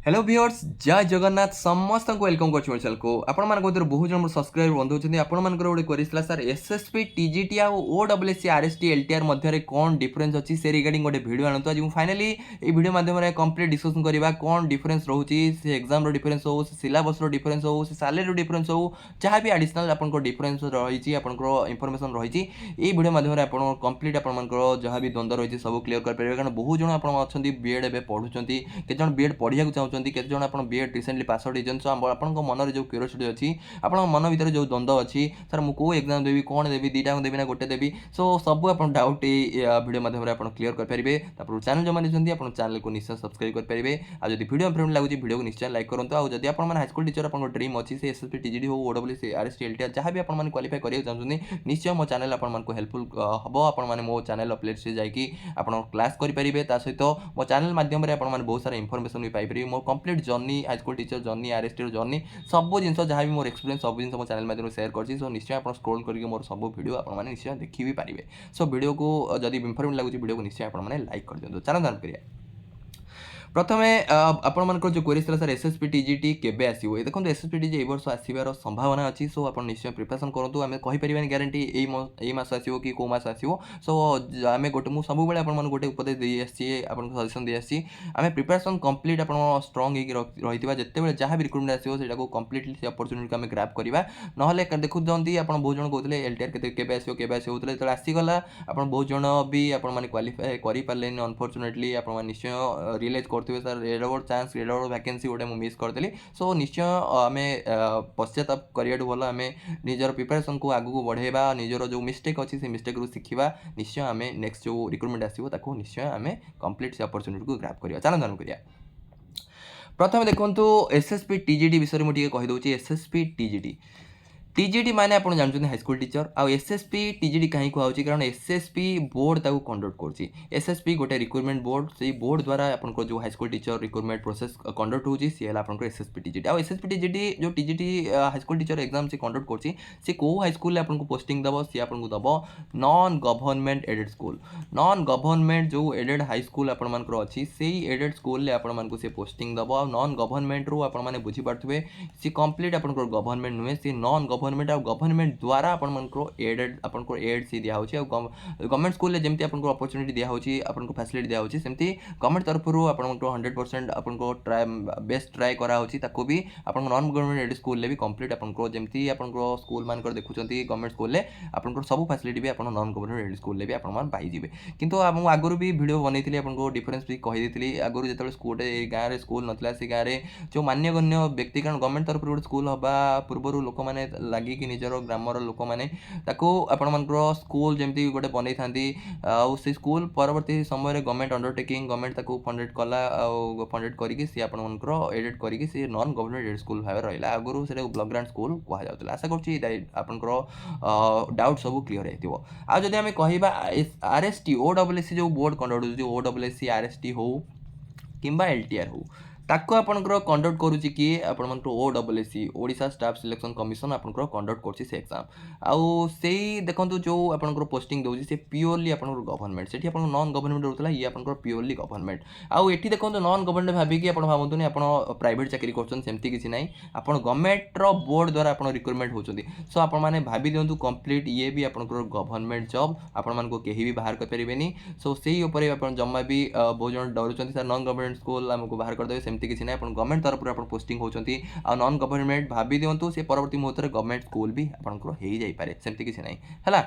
Hello viewers जय जगन्नाथ समस्त को वेलकम कर चैनल को आपण मान भीतर बहुत जन सब्सक्राइबर बंधु होती आपण मान गोटे क्वेरी सर एसएसपी टीजीटी आ ओडब्ल्यूएससी आरएसटी एलटीआर मध्य कौन डिफरेंस अच्छी से रिगार्डिंग गोटे वीडियो आनतु आज फाइनाली ये वीडियो माध्यम कंप्लीट डिस्कसन करवा कौन डिफरेंस रोचे से एग्जाम डिफरेंस हो सिलेबस डिफरेंस हो सैलरी डिफरेंस हो जहाँ भी आडिशनल आपको डिफरेंस रही इनफर्मेशन रही वीडियो माध्यम आप कंप्लीट आप जहाँ भी द्वंद्व रही सब क्लीयर करेंगे कारण बहुत जन आप बीएड एवं पढ़ुं केत बीएड पढ़ा चाहते केते जण आपण बीएड रिसेंटली पास आउट होइछन सो आपण मन रे जो क्यूरियोसिटी अछि आपण मन भीतर जो द्वंद्व अछि सर मु को एग्जाम देबी कोन देबी दीटा देबी ना गोटे देबी सो सब आपण डाउट ए वीडियो माध्यम रे आपण क्लियर कर परिबे तापर चैनल जो माने जंदी आपण चैनल को निश्चय सब्सक्राइब कर परिबे आ जदी वीडियो फ्रेंड लागुची वीडियो को निश्चय लाइक करंतु आ जदी आपण मन हाई स्कूल टीचर आपण ड्रीम अछि से एसएसपी टीजीडी हो ओडब्ल्यूसी आरएसटी एलटीआर जहां भी आपण मन क्वालिफाई करियो चाहछुनी निश्चय मो चैनल आपण मन को हेल्पफुल हबो आपण मन मो चैनल प्लेलिस्ट से जाई कि आपण क्लास करि परिबे ता सहित मो चैनल माध्यम रे आपण मन बहुत सारा इनफॉरमेशन भी पाइ परिबे मो complete journey high school teacher journey RST journey सब जिन जहाँ भी मोर एक्सपीरियंस सब जिन मो चैनल माध्यम शेयर कर सो निश्चय आप स्क्रोल करके मोर सब वीडियो आप निश्चय देखी भी पारे सो वीडियो को जब इनफॉर्मेटिव लगुच वीडियो को निश्चय आप लाइक कर दिखाँ चलो आरंभ करिए प्रथमे आपण जो क्वेरी सर एसएसपी टीजीटी केबे आसीबो ए देखो एसएसपी टीजी ए वर्ष आसीबार संभावना अछि सो आपण निश्चय प्रिपरेशन करंतु आमे कहि परिबानी ग्यारंटी एई मास आसीबो कि को मास आसीबो सो आमे गोटे मु सब बेले आपण मन गोटे उपदेश देई आसी आपण सजेशन देई आसी आमे प्रिपरेशन कंप्लीट आपण स्ट्रांग हे रहितबा जत्ते बेले जहां भी रिक्रूटमेंट आसीबो सेटा को कंप्लीटली से अपॉर्चुनिटी को आमे ग्रैब करबा नहले देखु जंती आपण बहुत जण कहउतले एलटीआर केबे आसीबो होतले तले आसी गला आपण बहुत जण भी आपण माने क्वालिफाई करि पारलेन अनफॉर्चुनेटली आपण माने निश्चय रियलाइज करथिबे सर एड ओवर चांस एड ओवर वैकेंसी गोटे मु मिस करदेली सो निश्चय आमे पश्चाताप करियाटू भल आमे निजर प्रिपरेशन को आगु को बढ़ेबा निजर जो मिस्टेक अछि से मिस्टेक रु सिखिबा निश्चय आमे नेक्स्ट जो रिक्रूटमेंट आसीबो ताको निश्चय आमे कंप्लीट से अपॉर्चुनिटी को ग्रैब करिया चलो आरंभ करिया प्रथम देखंतु एसएसपी टीजीडी विषय मु टिके कहि दउची एसएसपी टीजीडी टीजीडी माने आपण जानछन हाई स्कूल टीचर आ एसएसपी टीजीडी कहीं कहउची कारण एसएसपी बोर्ड ताको कंडक्ट करची एसएसपी गोटे रिक्रूटमेंट बोर्ड से बोर्ड द्वारा आपण जो high school teacher recruitment process conduct होची से हला आपण एसएसपी टीजीडी आ एसएसपी टीजीडी जो TGD high school teacher exam से कंडक्ट करची से को हाई स्कूल आपण को पोस्टिंग दबो से आपण को दबो non government aided school non government जो एडेड हाई स्कूल आपण मानकर अछि सेही एडेड स्कूल ले आपण मानको से पोस्टिंग दबो नॉन गवर्नमेंट रो आपण माने बुझी पारथबे से कंप्लीट आपण को गवर्नमेंट नुहे से नॉन गवर्नमेंट आ गवर्नमेंट द्वारा आपण एडेड आपण एड सी दिया होची गवर्नमेंट स्कूल जेमती आपण अपॉर्चुनिटी दिया होची आपण फैसिलिटी दिया होची सेमती गवर्नमेंट तरफ रु आपण 100% आपण ट्राई बेस्ट ट्राई करा होची ताको भी आपण नॉन गवर्नमेंट एडेड स्कूल ले भी कंप्लीट आपण जेमती आपण स्कूल मान कर देखुचंती गवर्नमेंट स्कूल ले आपण सब फैसिलिटी भी आपण नॉन गवर्नमेंट एडेड स्कूल ले भी आपण मान पाई जिवे किंतु हम आगुरु भी वीडियो बनैतिली आपण डिफरेंस भी कहि देतिली आगुरु जेतले स्कूल ए गां रे स्कूल नथला से गां रे जो मान्यगण्य व्यक्ति कारण गवर्नमेंट तरफ रु स्कूल हबा पूर्वरु लोक माने लागि कि निजर ग्रामर लोक मैंने आपण मानकर स्कूल जमी गोटे बनई था से स्कूल परवर्ती समय गवर्नमेंट अंडरटेकिंग गवर्नमेंट फंडेड कला फंडेड करके सी आपंकर एडेड करके सी नॉन गवर्नमेंट एडेड स्कूल भाव रहा आगुरी से ब्लॉक ग्रांट स्कूल कहुला आशा कर डाउट सब क्लीयर हो आदि आम कह आरएसटी ओडब्ल्यूएससी जो बोर्ड कंडक्ट हो ओडब्ल्यूएससी आरएसटी हो कि एलटीआर हो ताको आपनकर कंडक्ट करूची कि आपनकर ओडब्ल्यूएससी ओडिशा स्टाफ सिलेक्शन कमिशन आपनकर कंडक्ट करची से एग्जाम आउ सेही देखंतु जो आपनकर पोस्टिंग दउची से प्योरली आपनकर गवर्नमेंट सेठी आपन नॉन गवर्नमेंट रहतला ये आपनकर प्योरली गवर्नमेंट आउ एठी देखंतु नॉन गवर्नमेंट भाबी कि आपन भाबंतुनी आपन प्राइवेट चाकरी करछन सेमती किछि नै आपन गवर्नमेंट रो बोर्ड द्वारा आपन रिक्रूटमेंट होचंदी सो आपन माने भाबी दियंतु कंप्लीट ये भी आपनकर गवर्नमेंट जॉब आपन मान को केही भी बाहर कर परिबेनी सो सेही ऊपर आपन जम्मा भी बहुत जन डरुचंती सर नॉन गवर्नमेंट स्कूल हमको बाहर कर देबे सेमती किछि नै आपन गवर्नमेंट तरफ आपन पोस्टिंग होचंती आ नॉन गवर्नमेंट भाबी दियंतु से परवर्ती मुहूर्त रे गवर्नमेंट स्कूल भी आपनकर हेई जाई पारे सेमती किछि नै हला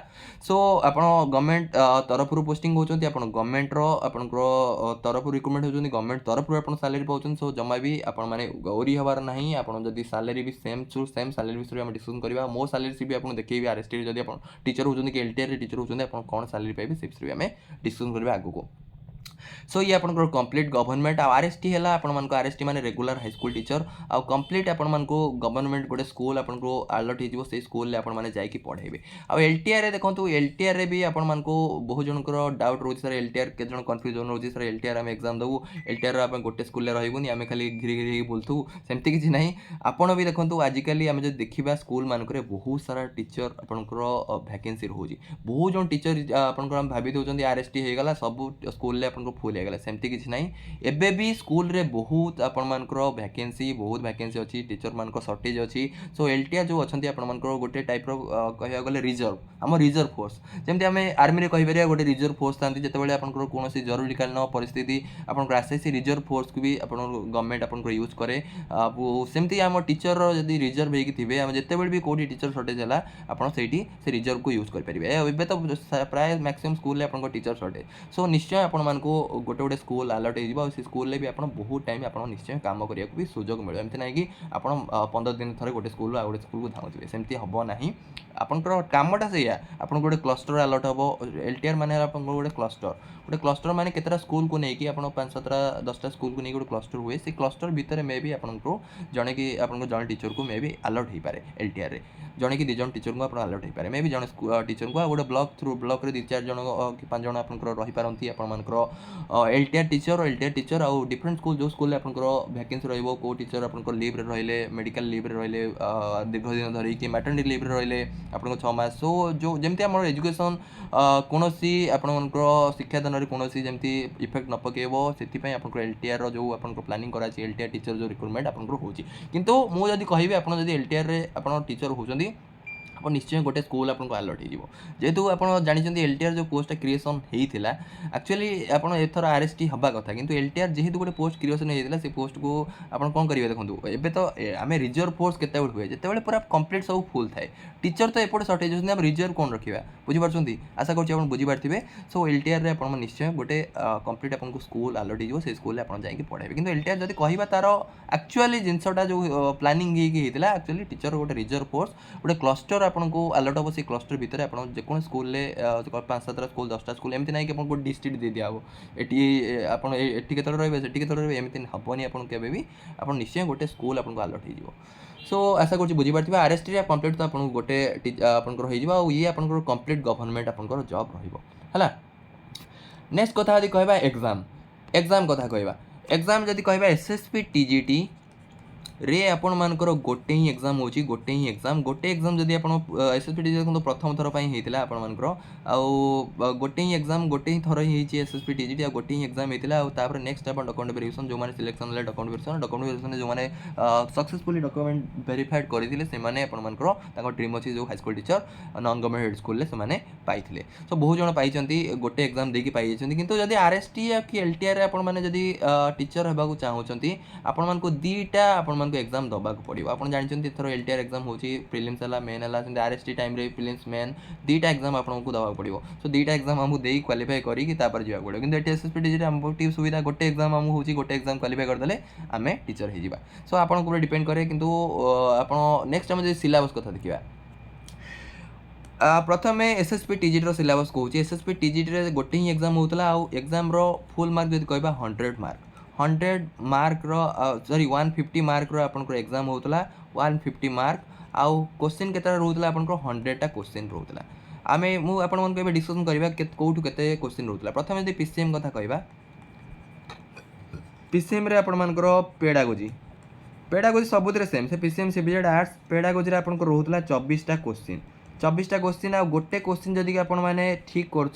सो आपन गवर्नमेंट तरफ रु पोस्टिंग होचंती आपन गवर्नमेंट रो आपनकर तरफ रिक्रूटमेंट होचंती गवर्नमेंट तरफ रु आपन सैलरी पाउचंती सो जम्मा भी आपन माने गौरी हबार नाही आपन जदी सैलरी भी सेम सैलरी विषय हम डिस्कशन करबा मो सैलरी से भी आपन देखेबी आरएसटी जदी आपन टीचर होचंती कि एलटीआर रे टीचर होचंती आपन कोन सैलरी पाइबे से विषय हमें डिस्कशन करबा आगु को सो ये आपन कंप्लीट गवर्नमेंट आरएसटी है आपण आरएसटी माने रेगुलर हाई स्कूल टीचर आ कंप्लीट आपण गवर्नमेंट गोटे स्कूल आपण अलर्ट हो से स्कूल ले आपण माने जाई कि पढ़ेबे आ एलटीआर रे देखंतु एलटीआर रे भी आपण बहुत जनकर डाउट रोज सर एलटीआर के जन कंफ्यूजन रोज सर एलटीआर हम एग्जाम दबु एलटीआर आपण गोटे स्कूल ले रहइबुनी आमे खाली घिरी घिरी बोलथु सेमती किछि नाही आपण भी देखंतु आजिकली आमे जे देखिबा स्कूल मानकरे बहुत सारा टीचर आपनकर वैकेंसी रहउजी बहुत जन टीचर आपनकर हम भाबी दोचंदी आरएसटी हे गला सब स्कूल ले आपण आपको फुल होगला सेमती किसी ना एबे भी स्कूल रे बहुत आपंकर वैकेंसी बहुत वैकेंसी अच्छी टीचर मान सर्टेज अच्छी सो एलटीआर जो अच्छा आपंकर गोटे टाइप कह गले रिजर्व आम रिजर्व फोर्स जमी आम आर्मी कहीपर गोटे रिजर्व फोर्स था जिते आपंकर कौन जरूरीकालीन परिस्थिति आपंकर आसे से रिजर्व फोर्स को भी गवर्नमेंट आपंकर यूज करे सेमती आम टीचर जब रिजर्व होते आम जिते भी कौटी टीचर सर्टेज है आपड़ से रिजर्व को यूज करेंगे ए तो प्राय मैक्सिमम स्कूल में आप टीचर सर्टेज सो निश्चय आपण मानको गोटे गोटे स्कूल अलर्ट हो स्कूल भी आप बहुत टाइम आप निश्चय काम करने को भी सुजोग मिले एमती ना कि आप 15 दिन थे गोटे स्कूल गोटे स्कूल को धाउथे सेमती हम ना आपंकर कामटा से आप गोटे क्लस्टर अलर्ट हम एलटीआर माने आप गोटे क्लस्टर माने केतरा स्कूल को लेकिन आप 5-7 10टा स्कूल को नहीं गोटे क्लस्टर हुए से क्लस्टर भितर मे भी आपको जड़े कि जड़े टीचर को मे भी अलर्ट हो पाए एलटीआर रे जड़े कि 2 जन टीचर को आप अलर्ट हो पाए मे भी जड़े टीचर को गोटे ब्लॉक थ्रू ब्लॉक रे 2-4 जन कि 5 जन आपंकर रही पारती आपर एलटीआर टीचर आउ डिफरेंट स्कूल जो स्कूल आपंकर वैकेंसी रही कौ टीचर आपंकर लिव्रे रहिले मेडिकल लिव्रे रहिले दीर्घ दिन धरी कि मैटरनिटी लिव्रे रहिले आपंकर 6 मास सो जो जमी आम एजुकेशन कौन आपंकर शिक्षादान कौन जमी इफेक्ट न पकेब से आप एलटीआर जो आप प्लानिंग कराई एलटीआर टीचर जो रिक्रुटमेंट आपंकर होची किंतु मुझे कहबी आप एलटीआर रे आप टीचर होती आप निश्चय गोटे स्कूल आपको अलर्ट हो जेहेतु आप जानते एलटीआर जो पोस्ट क्रिएसन होता एक्चुअली आप एथर आरएसटी हवा कथा किंतु एलटीआर जेहेतु गोटे पोस्ट क्रिएसन होता से पोस्ट को आप कौन करेंगे देखो एबे तो आम रिजर्व फोर्स केत हुए जिते पूरा कंप्लीट सब फुल थाए टीचर तो एपटे सर्टेज होती आम रिजर्व कौन रखा बुझीपार आशा कर बुझीपारे सो एलटीआर रे आप निश्चय गोटे कंप्लीट आपको स्कूल अलर्ट हो स्कूल आप जाकि पढ़ाई किंतु एलटीआर जब कह तार एक्चुअली जिनसटा जो प्लानिंग होता एक्चुअली टीचर गोटे रिजर्व फोर्स गोटे क्लस्टर आपको अलर्ट हम से क्लस्टर भितर आप जो स्कूल 5-7 स्कूल 10टा स्कूल एमती ना कि गोटे डिस्ट्रिक्ट दे दिया ये आपठी के रे से रे एमती हेनी आपके भी आप निश्चय गोटे स्कूल आपको अलर्ट हो सो आशा कर बुझीपारे आरएसटी कंप्लीट तो आपको गोटे आपंकर हो ये आपंकर कंप्लीट गवर्नमेंट आपंकर जॉब रहा नेक्स्ट कथा यदि कहबा एग्जाम कथा कहबा एग्जाम जदि कहबा एसएसपी टीजीटी रे आपण मानकर गोटे ही एग्जाम होची गोटे ही एग्जाम जदि आपण एसएसपी टीजीटी देखो प्रथम थर पई हेतिला आपण मानकर आ गोटे ही एग्जाम गोटे ही थर ही एसएसपी टीजीटी आ गोटे ही एग्जाम हेतिला आ तापर नेक्स्ट अपन डॉक्यूमेंट वेरिफिकेशन जो माने सिलेक्शन ले डॉक्यूमेंट वेरिफिकेशन जो माने सक्सेसफुली डॉक्यूमेंट वेरीफाइड करथिले से माने आपण मानकर ताको ड्रीम अछि जो high school teacher non government head school ले से माने पाइथिले सो बहुत जण पाइचंती गोटे एग्जाम देकी पाइ जंती किंतु जदि आरएसटी या कि एलटीआर रे आपण माने जदि टीचर हेबा को चाहउचंती आपण मानको दीटा आपण मानको एग्जाम दबाक पड़ो आप जानते थर एलटीआर एग्जाम होची प्रिलिम्स है मेन है आरएसटी टाइम रे प्रिलिम्स मेन दीटा एग्जाम आपको दबाक पड़ो सो दीटा एग्जाम आमको दे क्वालिफाई करके जावाक पड़ो कि एसएसपी टीचर आमको सुविधा गोटे एग्जाम आमको होची गोटे एग्जाम क्वालिफाई करदे आम टीचर हो सो आपको डिपेंड करे किंतु आप नेक्स्ट आम सिलेबस कथा देखा प्रथम एसएसपी टीजीटी सिलेबस कहूँ एसएसपी टीजीटी गोटे ही एग्जाम होता एग्जाम फुल मार्क जब कह 100 मार्क सॉरी 150 मार्क आपंकर एग्जाम होता 150 मार्क आउ क्वेश्चन के रोला आप 100टा क्वेश्चन रोला आम मुझे डिस्कसन करवा कौटू के क्वेश्चन रोला प्रथम यदि पीसीएम कथा कहवा पीसीएम रे आपंकर पेडागोजी सबुत सेम से पीसीएम सीबीजेड आर्ट्स पेडागोजी आपंकर रोला 24टा क्वेश्चन आ गोटे क्वेश्चन जदि आप ठीक कर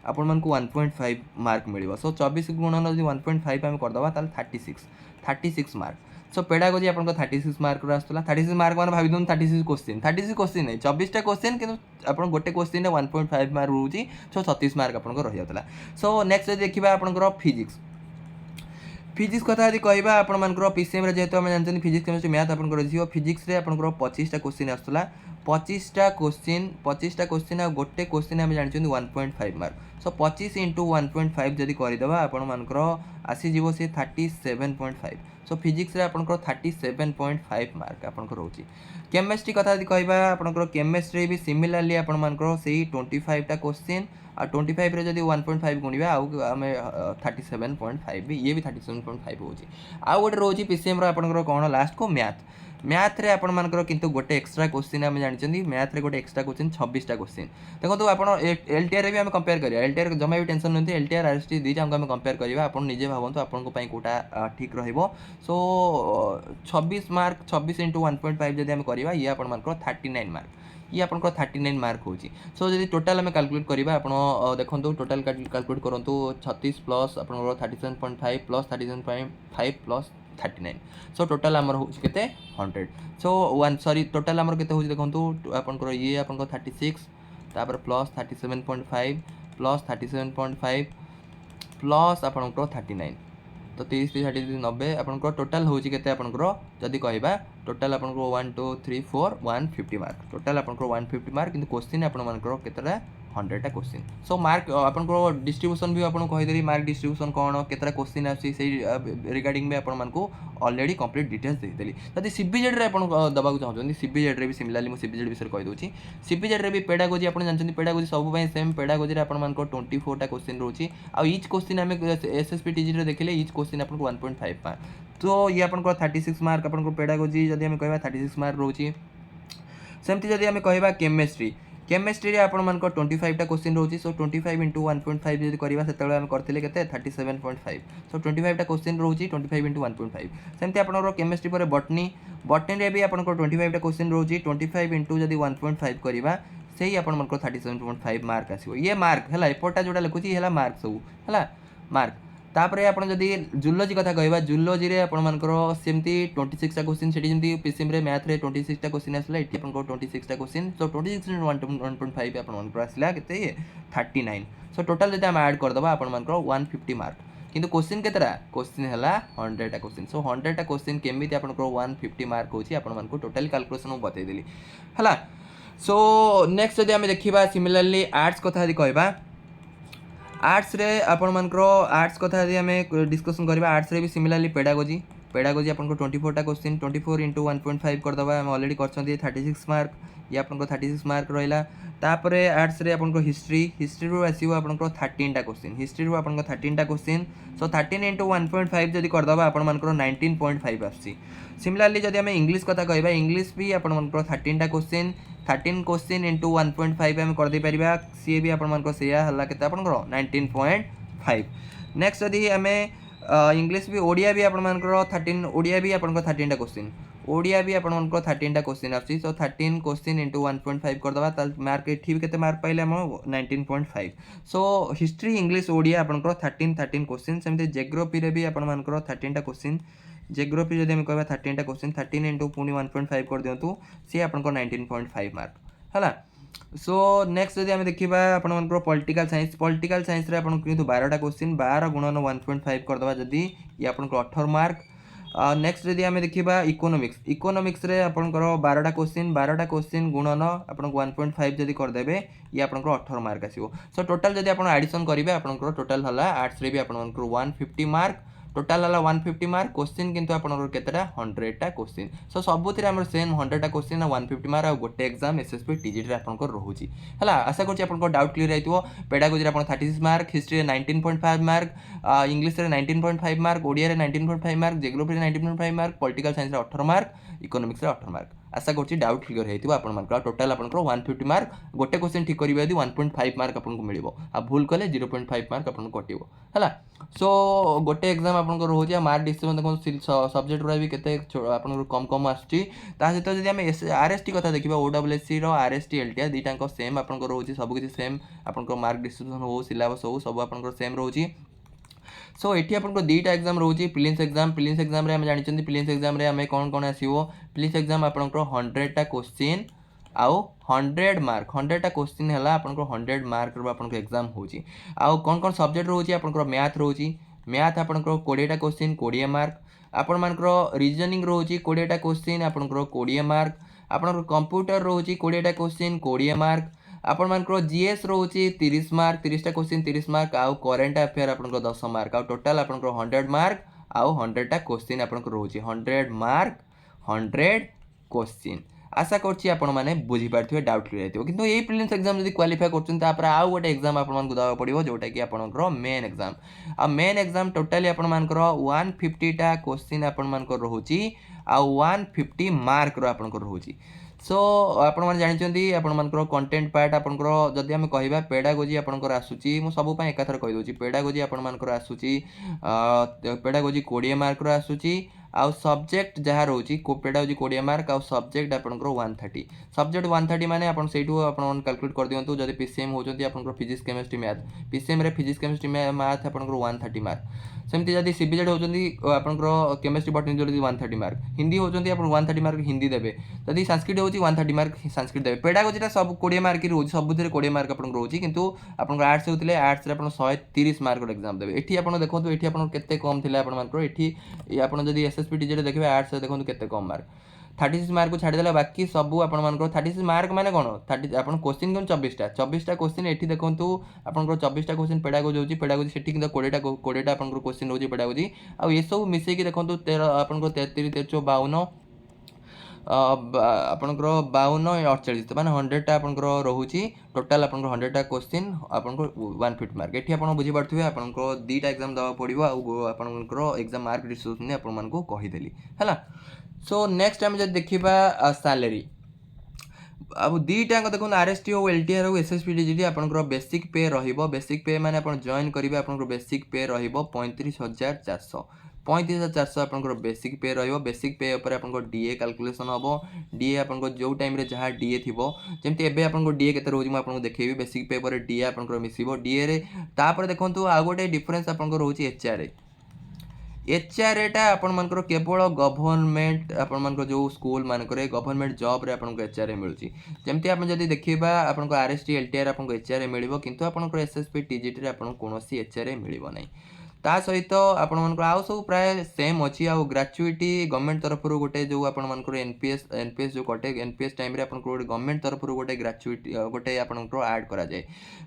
आपण मानक 1.5 मार्क मिल सो 24 गुणन जब 1.5 आम करदे 36 मार्क सो पेडागोजी आप 36 मार्क आसला 36 मार्क मैंने भाई दूँ 36 क्वेश्चन नहीं 24टा क्वेश्चन कि आप गोटे क्वेश्चन 1.5 मार्क रोचे सो 36 मार्क आप रही जाता सो नेक्स्ट देखा आपंकर फिजिक्स कथा यदि कहवा आपर पीसीएम जेहेतु आम जानते फिजिक्स केमिस्ट्री मैथ आप फिजिक्स रे आपंकर 25टा क्वेश्चन आसला 25टा क्वेश्चन आ गोटे क्वेश्चन आम जानते 1.5 मार्क सो 25 इंटू 1.5 जदि करदे आपर आसीज से 37.5 सो फिजिक्स रे आपंकर 37.5 मार्क आपंकर रोची केमिस्ट्री कथा यदि कहवा आपंकर केमिस्ट्री भी सिमिलरली आपंकर से 25टा क्वेश्चन आ 25 जब 1.5 गुणा आम 37.5 भी ये भी 37.5 हो गोटे रोचे पीसीएम रहा कौन लास्ट को मैथ रे आपण मानकर किंतु गोटे एक्स्ट्रा क्वेश्चन आम जानते मैथ रे गोटे एक्स्ट्रा क्वेश्चन 26टा क्वेश्चन देखो आप एलटीआर भी आम कंपेयर करिया एलटीआर जमा भी टेंशन नहीं एलटीआर आरएसटी दुईटा आम कंपेयर करवा आप निजे भावतु आपको कौटा ठीक रहिबो सो 26 मार्क 26 इंटू 1.5 जब आम करवा ये आप 39 मार्क ये आपको 39 मार्क होची। सो जदि टोटाल आम कैलकुलेट करवा आप देखो टोटाल कैलकुलेट करूँ 36 प्लस आप 37.5 प्लस 37.5 प्लस 39 सो टोटाल आमर हो 100 सो वन सॉरी टोटाल आमर के देखो आप ये आप 36 तापर प्लस 37.5 प्लस 37.5 प्लस आपंकर 39 तो 30 30 90 आपंकर टोटाल होची केते आपंकर जदि कहबा टोटाल आपंकर 1 2 3 4 150 मार्क टोटाल आपंकर 150 मार्क किंतु क्वेश्चन आपंकर केतेटा 100टा क्वेश्चन सो मार्क आपंकर डिस्ट्रीब्यूशन भी आपन कहिदेली मार्क डिस्ट्रीब्यूशन कोन केतेटा क्वेश्चन आसी से रिगार्डिंग में आपन मानकू ऑलरेडी कंप्लीट डिटेल्स देदेली जदि सीबीजेड रे आपन दबाक चाहछन सीबीजेड रे भी सिमिलरली मु सीबीजेड विषय कहि दोची सीबीजेड रे भी पेडागोजी आपन जानछन पेडागोजी सब पय सेम पेडागोजी रे आपन मानको 24 टा क्वेश्चन रहउची आ ईच क्वेश्चन हमें एसएसपी टीजी रे देखिले ईच क्वेश्चन आपन को 1.5 मार्क तो ये आपन को 36 मार्क आपन को पेडागोजी जदि हमें कहबा 36 मार्क रहउची सेमती जदि हमें कहबा केमिस्ट्री केमिस्ट्री रे आपण मानको 25 टा क्वेश्चन रहउची सो 25 * 1.5 जदि करबा सेतले हम करथिले केते 37.5 सो 25 टा क्वेश्चन रहउची 25 * 1.5 सेमती आपनरो केमिस्ट्री पर बॉटनी बॉटनी रे भी आपनको 25 टा क्वेश्चन रहउची 25 * जदि 1.5 करबा सेही आपण मानको 37.5 मार्क आसीबो ये मार्क हला एपोटा जोडा लिखुची हला मार्क सब हला मार्क तापरे आपण जदि जूलॉजी कथा कहबा जूलॉजी रे आपण मानकर सेमती 26 टा क्वेश्चन सेठी जेमती पीसीएम रे मैथ रे 26 टा क्वेश्चन आसला एठी आपण को 26 टा क्वेश्चन सो 26 * 1.5 आपण मानकर आसला केते 39 सो टोटल जदि हम ऐड कर दबा आपण मानकर 150 मार्क किंतु क्वेश्चन केतरा क्वेश्चन हला 100 टा क्वेश्चन सो 100 टा क्वेश्चन केमिति आपण को 150 मार्क होची आपण मानकर टोटल कैलकुलेशन बतै देली हला सो नेक्स्ट जदि हम देखिबा सिमिलरली आर्ट्स कथा यदि कहबा आर्ट्स रे आपण मानकर आर्ट्स कथा यदि हमें डिस्कशन करबा आर्ट्स रे भी सिमिलरली पेडागोजी पेडागोजी आपण को 24 टा क्वेश्चन 24 * 1.5 कर दबा हम ऑलरेडी करछंती 36 मार्क ये आपण को 36 मार्क रहिला तापरे आर्ट्स रे आपण को हिस्ट्री हिस्ट्री रो आसीबो आपण को 13 टा क्वेश्चन हिस्ट्री रो आपण को 13 टा क्वेश्चन सो 13 * 1.5 जदि कर दबा आपण मानकर 19.5 आसी सिमिलरली जदि हम इंग्लिश कथा कहबा इंग्लिश भी आपण मानकर 13 टा क्वेश्चन 13 क्वेश्चन इंटू 1.5 आम कर दे परिबा सी भी आपण मानकर सेया हला केते आपण को 19.5 नेक्स्ट जदि आम इंग्लिश भी ओडिया भी आपण मानकर 13 ओडिया भी आपण को 13 टा क्वेश्चन ओडिया भी आपण मानकर 13 टा क्वेश्चन आसी सो 13 क्वेश्चन इंटू 1.5 कर दबा ताल मार्क एठी भी केते मार्क पाइले हम 19.5 सो हिस्ट्री इंग्लिश ओडिया आपण को 13 क्वेश्चन सेमते जियोग्राफी रे भी आपण मानकर 13 टा क्वेश्चन जियोग्राफी जदि हम कहबा 13 टा क्वेश्चन 13 इंटू पुनी 1.5 कर दियंतु सी आपण को 19.5 मार्क हला सो नेक्स्ट जदि हम देखिबा आपण मानकर पॉलिटिकल साइंस रे आपण किंतु 12 टा क्वेश्चन 12 गुणन 1.5 कर दबा जदि ये आपण को 18 मार्क नेक्स्ट जदि हम देखिबा इकोनॉमिक्स रे आपण को 12 टा क्वेश्चन गुणन आपण को 1.5 जदि कर देबे ये आपण को 18 मार्क आसीबो सो टोटल जदि आपण एडिशन करिवे आपण को टोटल हला आर्ट्स रे भी आपण को 150 मार्क टोटाल हला 150 मार्क क्वेश्चन किंतु आपनकर केतेटा 100 टा क्वेश्चन सो सबुतिर हमर सेम 100 टा क्वेश्चन 150 मार्क आ गोटे एग्जाम एसएसपी टीजीटी रे आपनकर रहूची हला आशा करछि आपनकर डाउट क्लियर आइतबो पेडागोजी रे आपन 36 मार्क हिस्ट्री रे 19.5 मार्क इंग्लिश रे 19.5 मार्क ओडिया रे 19.5 मार्क जियोग्राफी रे 19.5 मार्क पॉलिटिकल साइंस रे 18 मार्क इकोनॉमिक्स रे 18 मार्क आशा करछि डाउट क्लियर हेतिबो आपन मानकर टोटल आपनकर 150 मार्क गोटे क्वेश्चन ठीक करिबे यदि 1.5 मार्क आपनको मिलिबो आ भूल कले 0.5 मार्क आपनको कटिबो हला सो गोटे एग्जाम आपनको रहउछि मार्क डिस्ट्रीब्यूशन देखो सब्जेक्ट रा भी केते आपनको कम कम आछी ता सहित जदि हम आरएसटी कथा देखिबा ओडब्ल्यूएससी रो आरएसटी एलटीआर दीटाको सेम आपनको रहउछि सब किछि सेम आपनको मार्क डिस्ट्रीब्यूशन हो सिलेबस हो सब आपनको सेम रहउछि सो एठी आपनको दीटा एग्जाम रहउछि प्रीलिम्स एग्जाम रे हम जानिछन्ती प्रीलिम्स एग्जाम रे हमें कोन कोन आसीबो प्रीलिम्स एग्जाम आपनको 100 टा क्वेश्चन आउ 100 मार्क 100 टा क्वेश्चन हला आपनको 100 मार्क रो आपनको एग्जाम होछि आउ कोन कोन सब्जेक्ट रहउछि आपनको मैथ रहउछि मैथ आपनको 20 टा क्वेश्चन 20 मार्क आपण मानकर रीजनिंग रहउछि 20 टा क्वेश्चन आपनको 20 मार्क आपनको कंप्यूटर रहउछि 20 टा क्वेश्चन 20 मार्क आपण मानकर जीएस रहउछि 30 मार्क 30 टा क्वेश्चन 30 मार्क आउ करंट अफेयर आपनको 10 मार्क आउ टोटल आपनको 100 मार्क आउ 100 टा क्वेश्चन आपनको रहउछि 100 मार्क 100 क्वेश्चन आशा करछि आपण माने बुझी पारथिबे डाउट क्लियर हेतिबो किंतु एई प्रीलिम्स एग्जाम जदि क्वालिफाई करछन तापर आउ गोटे एग्जाम आपण मानकु दवा पड़िबो जोटा कि आपनकर मेन एग्जाम आ मेन एग्जाम टोटली आपण मानकर 150 टा क्वेश्चन आपण मानकर रहउछि आ 150 मार्क रो आपनकर रहउछि सो आपण माने जानिचंती आपण मानकर कंटेंट पार्ट आपनकर जदि हम कहबा पेडागोजी आपनकर आसुची मु सब पय एकाथर कहि दोची पेडागोजी आपण मानकर आसुची पेडागोजी 20 मार्क रो आसुची आउ सब्जेक्ट जहाँ रोचे कोपेटा हूँ 20 मार्क आउ सब्जेक्ट आपंकर 130 सब्जेक्ट 130 माने आप कैलकुलेट कर दिखाँ जब पीसीएम होती आप फिजिक्स केमिस्ट्री मैथ पीसीएम रे फिजिक्स केमिस्ट्री मैथ आप 130 मार्क सेमती जब सीबीजेड होती आपंकर केमिस्ट्री बटनी जोड़ी 130 मार्क हिंदी होती आप 130 मार्क हिंदी देते जदि संस्कृत होती 130 मार्क संस्कृत देते पेडागोजी सब 20 मार्क रोज सब 20 मार्क आप रोचे कितु आप आर्ट्स होते आर्ट्स आप 130 मार्क एग्जाम देते ये आप देखो ये आपते कम थे ये आप एसएसपी टीजे देखिए आर्ट्स देखो केते कम मार्क 36 मार्क को छाड़देला बाकी सब आप 36 मार्क माने कौन 30 आप क्वेश्चन कौन 24टा क्वेश्चन ये देखो आप 24टा क्वेश्चन पेडागोजी होती पेडागोजी से 20टा आप क्वेश्चन रोचे पेडागोजी आउ ये सब मिसेक देखो 13 आप 33 13 52 आपंकर 52 48 मैंने 100टा आपंकर रोचे टोटाल आप 100टा क्वेश्चन आपको 150 मार्क ये आप बुझीपे आपको 2टा एग्जाम देवा पड़ो आपंकर एग्जाम मार्क डिस्ट्रीब्यूशन आपको कहीदेली है सो नेक्स्ट टाइम जब देखा सैलरी अब दुईटा देखो आरएसटी हो एलटीआर हो एसएसपी टीजीटी आपंकर बेसिक पे रहिबो बेसिक पे माने आप जॉइन करेंगे आपंकर बेसिक पे रहिबो 35,400 35,400 आपंकर बेसिक पे रहिबो बेसिक पे ऊपर आपंकर डीए कैलकुलेशन हम डीए आपंकर जो टाइम रे जहाँ डीए थिबो जेमती एबे आपंकर डीए केते रोज म आपनको देखैबी बेसिक पे ऊपर डीए आपंकर मिसिबो डीए रे तापर देखंतु आ गोटे डिफरेंस आपंकर होची एचआरए एचआरएटा आपंकर केवल गवर्नमेंट आपण जो स्कूल मानक गवर्नमेंट जॉब रे आपको एचआरए मिलूँ जमती आप जब देखा आपको आरएसटी एलटीआर आपको एचआरए मिल किंतु आपंकर एसएसपी टीजीटी रे आपको कौन एचआरए मिल ना ता सहित आपण आउ सब प्राय सेम अच्छी आउ ग्राचुईटी गवर्नमेंट तरफ गोटे जो आपर एनपीएस जो कटे एनपीएस टाइम गोटे गवर्नमेंट तरफ गोटे ग्राचुईटी गोटे आपंकर ऐड करा जाए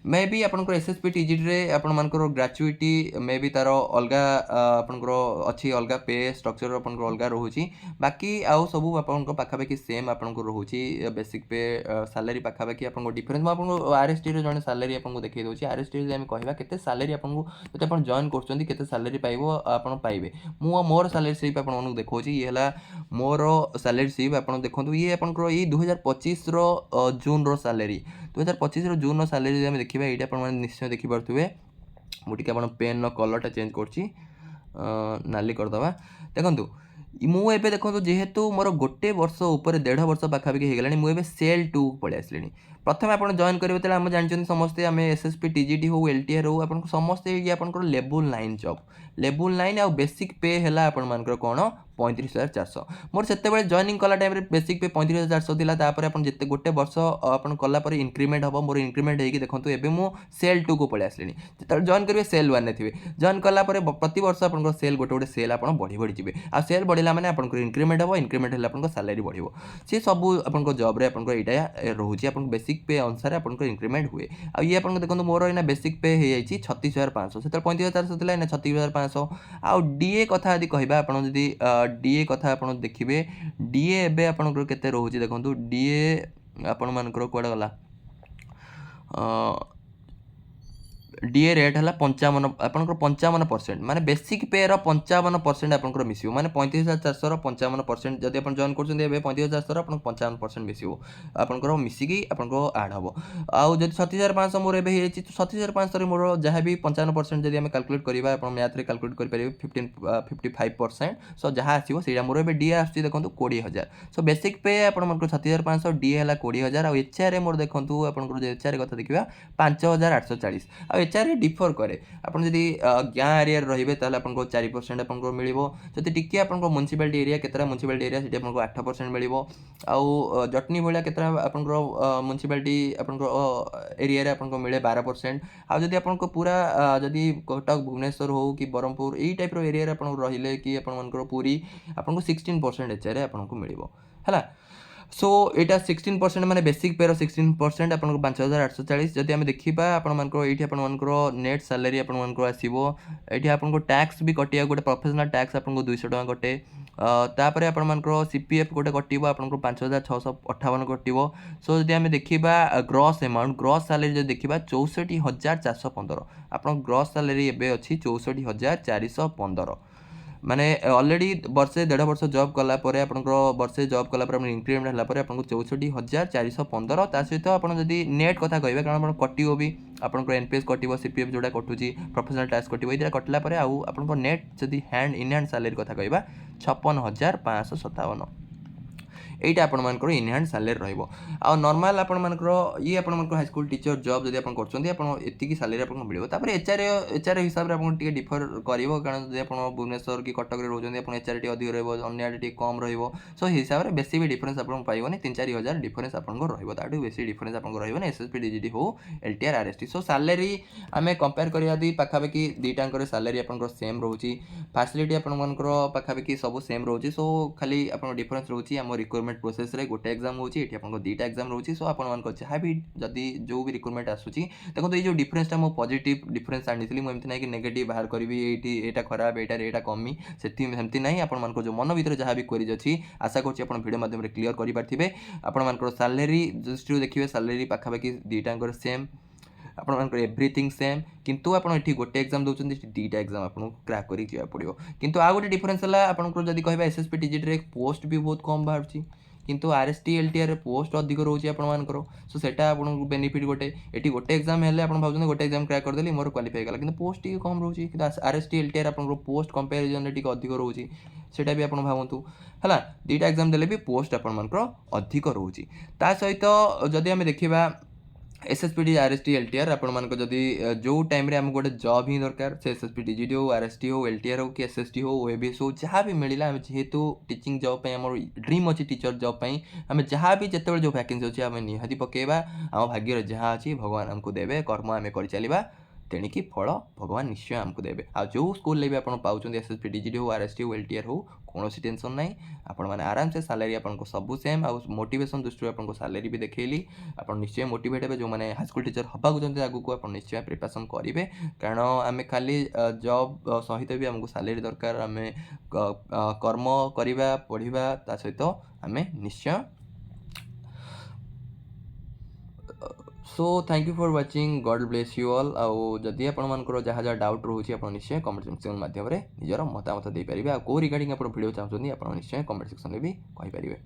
मे बी आपंकर एसएसपी टीजीटी रे आपंकर ग्राचुईटी मे बी तार अलग आपंकर अच्छी अलग पे स्ट्रक्चर आपंकर अलग रोचे बाकी आउ सब आप पाखापाखि सेम आपंकर रोचे बेसिक पे सैलरी पाखापाखि आप डिफरेन्स मुझे आरएसटी रे जड़े सैलरी आपको देखा दूसरी आरएसटी रे कहवा केते सैलरी आपको जो आप जॉइन कर केते सैलरी पाइबो आपण पाइबे मु मोर सैलरी स्लिप आपन देखौची ये हला मोर सैलरी स्लिप आपन देखंतु ये आपनकर ये 2025 रो जून रो सैलरी 2025 रो जून रो सैलरी हम देखिबा एटा आपन निश्चय देखि परथुबे मुटिके आपन पेन नो कलरटा चेंज करची नाली कर दबा देखंतु मु एबे देखंतु जेहेतु मोर गोटे वर्ष ऊपर 1.5 वर्ष पाखापाखि हो गलानी मु एबे सेल 2 पळे आसलेनी प्रथम आप जॉइन करेंगे तेल आम जानते समस्ते आम एसएसपी टीजीटी हो एलटीआर हो आप समस्ते ये आपंकर लेवल 9 जॉब लेवल 9 आउ बेसिक पे है आपर कौन 35,400 मोर से जॉइनिंग कला टाइम बेसिक पे 35,400 थिला तापर आपन जिते गोटे वर्ष आपन कला पर इंक्रीमेंट हम मोर इंक्रीमेंट होगी देखो एबे मु सेल 2 को पळे आसलेनी जेते जॉइन करेंगे सेल 1 ने थिबे जॉइन कला पर प्रति वर्ष आपन सेल गोटे गोटे सेल आपन बढ़ी बढ़ी जिवे आ सेल बढ़िला माने आपन इंक्रीमेंट हम इंक्रीमेंट है आपन सैलरी बढ़िबो से सब आपन जॉब रे आपन एटा रहउची आपन बेसिक पे अनुसार आपन इंक्रीमेंट हुए आ ये आपन देखो मोर एना बेसिक पे हे जाइची 36,500 से 35,400 थिला एना 36,500 आ डीए कथा यदि कहबा आपन यदि डीए कथा आपन देखिबे डीए एबे आपन केते रहउची देखंतु डीए आपन मानकर कोडा गला डीए रेट है 55 आपंकर 55% माने बेसिक पे रो 55% आपंकर मिसियो माने 35,400 रो 55% जदि अपन जॉइन करछन एबे 35,400 रो आपन 55% मिसियो आपंकर मिसिकी आपनको ऐड हबो आउ जदि 37,500 मोर एबे हेछि तो 37,500 रे मोर जहां भी 55% जदि हम कैलकुलेट करिबा अपन मैथ रे कैलकुलेट करि परिबे 55% सो जहां आसीबो सेडा मोर एबे डीए आछि देखंतु 20,000 सो बेसिक पे आपन मानकर 37,500 डीए हला 20,000 आ एचआर मोर देखंतु आपनकर जे एचआर कथा देखिबा 5,840 आ एचआर डिफर करे आपन जदि गाँ एरिया रहिबे ताले आपनको 4% आपनको मिलिबो जदि टिके आपनको म्युनिसिपालिटी एरिया केतरा म्युनिसिपालिटी एरिया सेठी आपनको 8% मिलिबो आउ जटनी भलिया केतरा आपनको म्युनिसिपालिटी आपनको एरिया रे आपनको मिले 12% आ जदि आपनको पूरा जदि कटक भुवनेश्वर हो कि बरहमपुर एई टाइप रो एरिया रे आपनको रहिले कि आपन मनकर पूरी आपनको 16% एचआर आपनको मिलिबो हला सो एटा 16% माने बेसिक पे 16% आपन 5,840 जदि हम देखिबा आपन मानको एठी आपन मानको नेट सैलरी आपन मानको आसीबो एठी आपन टैक्स भी कटिया गोटे प्रोफेशनल टैक्स आपन 200 टका कटे तापरे आपण मानकर सीपीएफ गोटे कटिबो आपन 5,658 कटिबो सो जदि हम देखिबा ग्रॉस अमाउंट ग्रॉस सैलरी जदि देखिबा 64,415 आपन ग्रॉस सैलरी एबे अछि 64,415 माने ऑलरेडी वर्षे 1.5 वर्ष जॉब कला परे आपनकर वर्षे जॉब कला परे इंक्रीमेंट हला परे आपनको 64,415 ता सहित आपण जदी नेट कथा कहबे कारण आपण कटिओ भी आपनको एनपीएस कटिवो सीपीएफ जोडा कटुची प्रोफेशनल टैक्स कटिवो इदा कटला परे आउ आपनको नेट जदी हैंड इन हैंड सैलरी कथा कहबा 56,557 এইটা ଆପଣମାନଙ୍କର ଇନ୍ ହ୍ୟାଣ୍ଡ ସାଲେରୀ ରହିବ ଆଉ ନର୍ମାଲ ଆପଣମାନଙ୍କର ଇଏ ଆପଣମାନଙ୍କର ହାଇସ୍କୁଲ ଟିଚର ଜବ୍ ଯଦି ଆପଣ କରୁଛନ୍ତି ଆପଣ ଏତିକି ସାଲେରୀ ଆପଣଙ୍କୁ ମିଳିବ ତାପରେ ଏଚ୍ଆର୍ ହିସାବରେ ଆପଣ ଟିକେ ଡିଫର କରିବ କାରଣ ଯଦି ଆପଣ ଭୁବନେଶ୍ୱର କି କଟକରେ ରହୁଛନ୍ତି ଆପଣ ଏଚ୍ଆର୍ ଟିକେ ଅଧିକ ରହିବ ଅନ୍ୟ ଆଡ଼େ ଟିକେ କମ୍ ରହିବ ସୋ ସେଇ ହିସାବରେ ବେଶୀ ବି ଡିଫରେନ୍ସ ଆପଣଙ୍କୁ ପାଇବନି 3-4 ହଜାର ଡିଫରେନ୍ସ ଆପଣଙ୍କର ରହିବ ତାଠୁ ବେଶୀ ଡିଫରେନ୍ସ ଆପଣଙ୍କର ରହିବନି ଏସ୍ଏସ୍ପି ଡିଜିଟି ହଉ ଏଲ୍ଟିଆର୍ ଆର୍ଏସ୍ଟି ସୋ ସାଲେରୀ ଆମେ କମ୍ପେୟାର କରିବା ଯଦି ପାଖାପାଖି ଦୁଇଟାଙ୍କର ସାଲେରୀ ଆପଣଙ୍କର ସେମ୍ ରହୁଛି ଫାସିଲିଟି ଆପଣମାନଙ୍କର ପାଖାପାଖି ସବୁ ସେମ୍ ରହୁଛି ସୋ ଖାଲି ଆପଣଙ୍କ ଡିଫରେନ୍ସ ରହୁଛି ଆମ ରିକ୍ରୁଟମେଣ୍ଟ प्रोसेस रे गोटे एग्जाम होची एठी आपन को दीटा एग्जाम रहउची सो आपन मान को जहा भी जदी जो भी रिक्रुटमेंट आसुची देखो ए जो डिफरेंस ता मो पॉजिटिव डिफरेंस आनिथिली मो एमति नै कि नेगेटिव बाहर करबी एठी एटा खराब एटा कमी सेति एमति नै आपन मान को जो मन भीतर जहा भी क्वेरीज अछि आशा करछि आपन वीडियो माध्यम रे क्लियर करि पारथिबे आपन मान को सैलरी जस्ट देखिबे सैलरी पाखा पाखी दीटांकर सेम आपन एवरीथिंग सेम किंतु आपन एठी गोटे एग्जाम दउछन दीटा एग्जाम आपन क्रैक करि जिया पड़ियो किंतु आ गोटे डिफरेंस हला आपन को जदी कहबा एसएसपी टीजीटी रे पोस्ट भी बहुत कम बाहरची किंतु आरएसटी एलटीआर पोस्ट अधिक रोचे आपंकर सो सेटा आपको बेनिफिट गोटे ये गोटे एग्जाम है आप भावुँ गोटे एग्जाम क्रैक करदेली मोर क्वालिफाई गला कि पोस्ट टी कम रोचे कि आरएसटी एलटीआर आप पोस्ट कंपेरिजन टी अधिक रोचे सेटा भी आप भावतु है दुईटा एग्जाम देले भी पोस्ट आपर अधिक रोचे ता सहित जदि आम देखा एसएसपी आरएसटी एलटीआर आपण जदि जो टाइम आम गोटे जॉब ही दरकार से एसएसपी डीजीटी हो आरएसटी हो एलटीआर हो कि एसएसटी हो ओएबीएस हो जहाँ भी मिला जेहेतु टीचिंग जॉब पे आम ड्रीम अच्छी टीचर जॉब पे आम जहाँ भी जिते जो वैकेंसी अच्छी आम निहाती पकेबा आम भाग्य जहाँ अच्छी भगवान आमको देवे कर्म आम कर चलवा तेणिकी फल भगवान निश्चय आमको देवे आ जो स्कूल भी आप पाँच एसएसपी डीजीटी हो आरएसटी हो एलटीआर हो कौन टेंशन ना आपण मैंने आराम से सैलरी आपको सब सेम आ मोटिवेशन दृष्टि आपको सैलरी भी देखली आप निश्चय मोटिवेट हे जो मैंने हाईस्कूल टीचर हवा चाहते आगू आप निश्चय प्रिपरेशन करेंगे कारण आम खाली जॉब सहित भी आमको सैलरी दरकार आम कर्म करवा पढ़ा ता सहित आम निश्चय so thank you for watching God bless you all आउ जदि आपंकर जहाँ जहाँ डाउट रोचे आप निश्चय कमेंट सेक्शन माध्यम निजर मतामत दे पारे आ को रिगार्डिंग आप वीडियो चाहते हैं आप निश्चय कमेंट सेक्शन में भी कहींपारे।